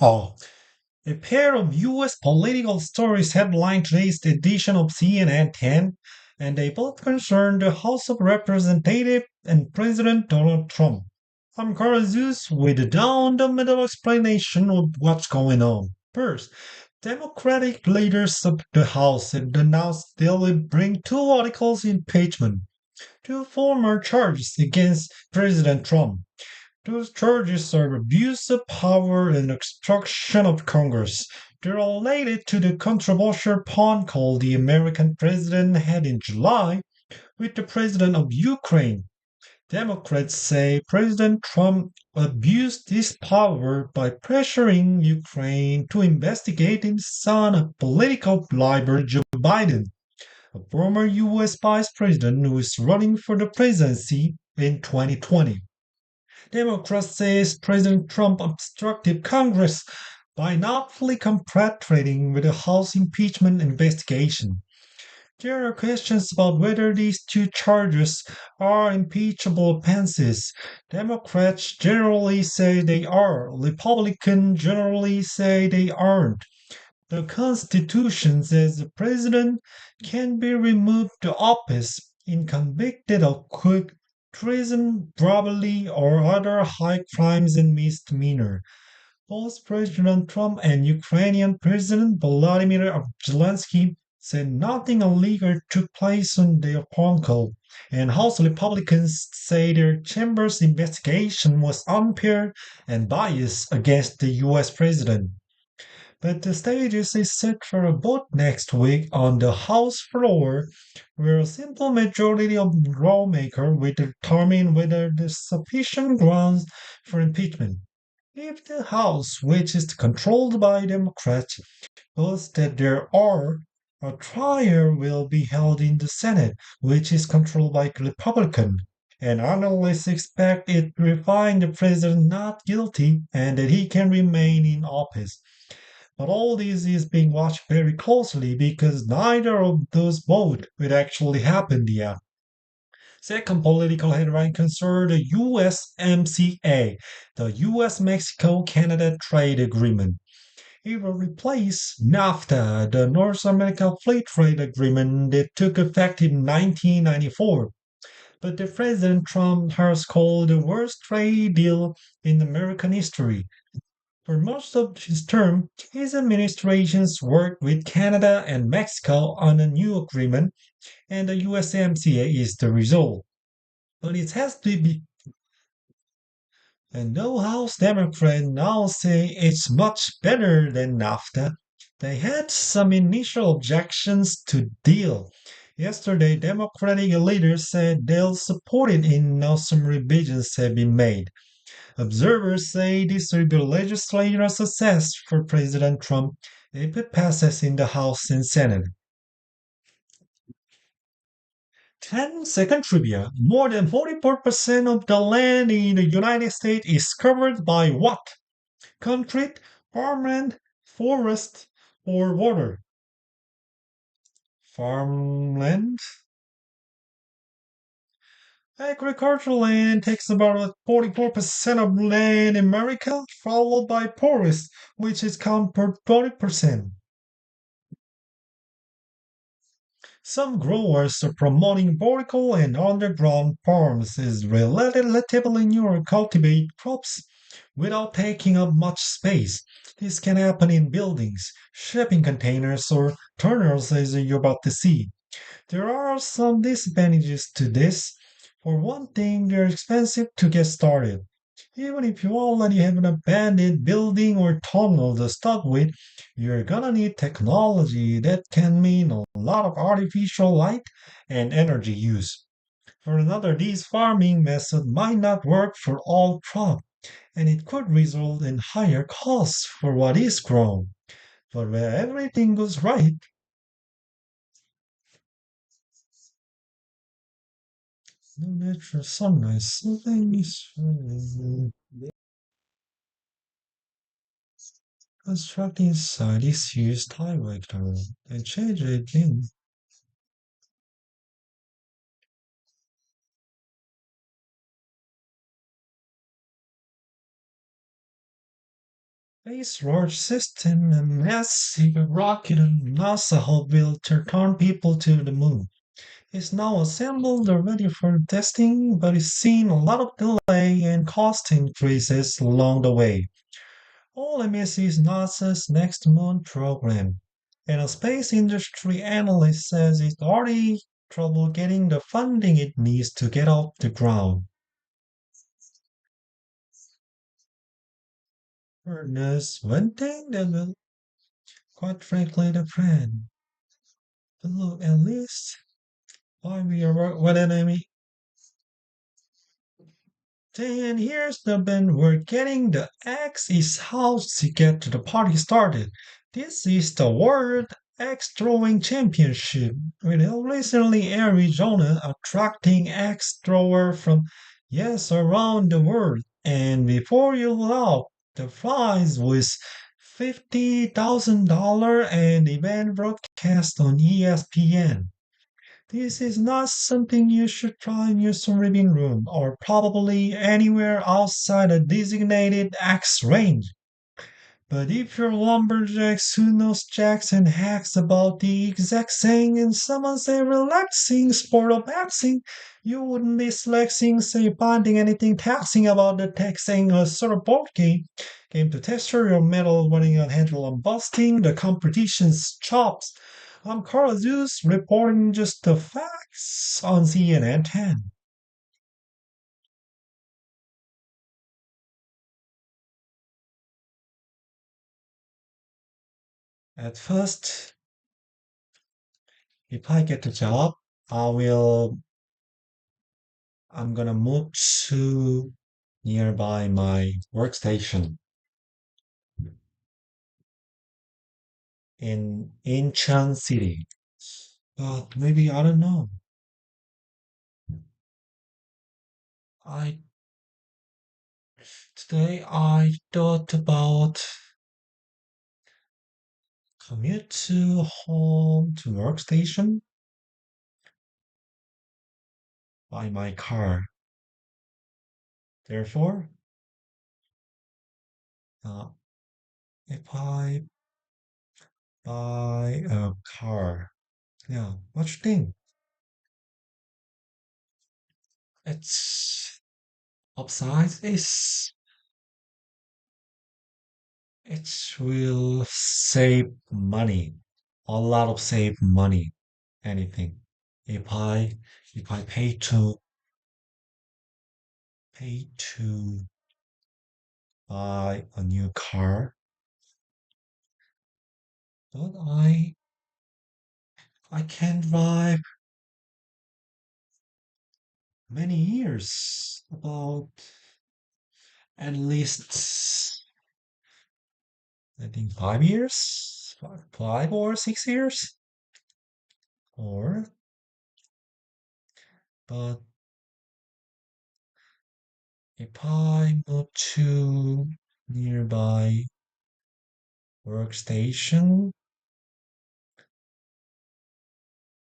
Oh, a pair of U.S. political stories headlined today's edition of CNN 10, and they both concern the House of Representatives and President Donald Trump. I'm Carl Zeus with a down the middle explanation of what's going on. First, Democratic leaders of the House have announced they'll bring two articles of impeachment, two former charges against President Trump. Those charges are abuse of power and obstruction of Congress. They're related to the controversial phone call the American president had in July with the president of Ukraine. Democrats say President Trump abused his power by pressuring Ukraine to investigate his son, a political liar, Joe Biden, a former U.S. vice president who is running for the presidency in 2020. Democrats says President Trump obstructed Congress by not fully cooperating with the House impeachment investigation. There are questions about whether these two charges are impeachable offenses. Democrats generally say they are. Republicans generally say they aren't. The Constitution says the president can be removed to office in convicted of quick treason, robbery, or other high crimes and misdemeanor. Both President Trump and Ukrainian President Volodymyr Zelensky said nothing illegal took place on their phone call, and House Republicans say their chamber's investigation was unfair and biased against the U.S. president. But the stage is set for a vote next week on the House floor, where a simple majority of lawmakers will determine whether there's sufficient grounds for impeachment. If the House, which is controlled by Democrats, votes that there are, a trial will be held in the Senate, which is controlled by Republicans. And analysts expect it will find the president not guilty and that he can remain in office. But all this is being watched very closely because neither of those votes will actually happen yet. Second political headline concerns the USMCA, the US Mexico Canada Trade Agreement. It will replace NAFTA, the North American Free Trade Agreement that took effect in 1994. But the President Trump has called the worst trade deal in American history. For most of his term, his administrations worked with Canada and Mexico on a new agreement, and the USMCA is the result. But it has to be, and though House Democrats now say it's much better than NAFTA, they had some initial objections to deal. Yesterday, Democratic leaders said they'll support it and now some revisions have been made. Observers say this will be a legislative success for President Trump if it passes in the House and Senate. 10-second trivia. More than 44% of the land in the United States is covered by what? Country, farmland, forest, or water? Farmland? Agricultural land takes about 44% of land in America, followed by forest, which is count for 20%. Some growers are promoting vertical and underground farms as relatively newer cultivate crops without taking up much space. This can happen in buildings, shipping containers, or tunnels as you're about to see. There are some disadvantages to this. For one thing, they're expensive to get started. Even if you already have an abandoned building or tunnel to start with, you're gonna need technology that can mean a lot of artificial light and energy use. For another, these farming methods might not work for all crops, and it could result in higher costs for what is grown. But where everything goes right, no natural sunrise, something is constructing site is used highway tunnel and change it again. Space launch system, a massive rocket NASA hope will return people to the moon. It's now assembled and ready for testing, but it's seen a lot of delay and cost increases along the way. All I miss is NASA's next moon program. And a space industry analyst says it's already trouble getting the funding it needs to get off the ground. There's one thing that will, quite frankly, the friend. But look, at least why we are what enemy. Then here's the bend we're getting the X is how to get the party started. This is the World X Throwing Championship, with recently Arizona attracting X thrower from yes around the world. And before you laugh, the prize was $50,000 and event broadcast on ESPN. This is not something you should try in your living room or probably anywhere outside a designated axe range. But if you're lumberjacks who knows jacks and hacks about the exact same and someone say relaxing sport of axing, you wouldn't be slacking say finding anything taxing about the taxing a sort of board game to test your metal running on handle and busting the competition's chops. I'm Carl Zeus reporting just the facts on CNN 10. At first, if I get the job, I will I'm gonna move to nearby my workstation in Incheon City. But maybe I don't know. I Today I thought about commute to home to workstation by my car. Therefore, uh, if I buy a car, yeah, what you think? It's upside is it will save money, a lot of save money. Anything. If I if I pay to buy a new car, but I can drive many years, about at least I think 5 years, 5 or 6 years, or but if I move to nearby workstation,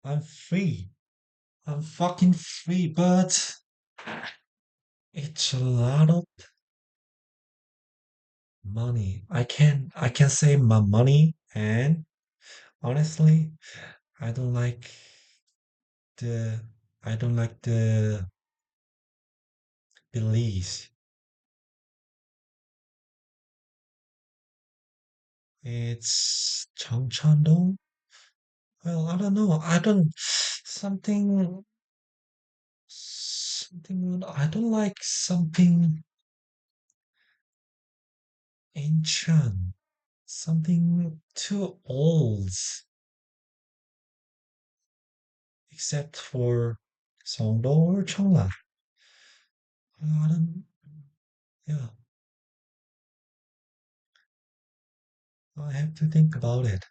I'm free. I'm fucking free, but it's a lot of money. I can save my money, and honestly, I don't like the I don't like the Belize. It's Chongchandong. Well, I don't know. I don't something I don't like something ancient. Something too old. Except for Songdo or Chongla. I don't yeah, I have to think about it.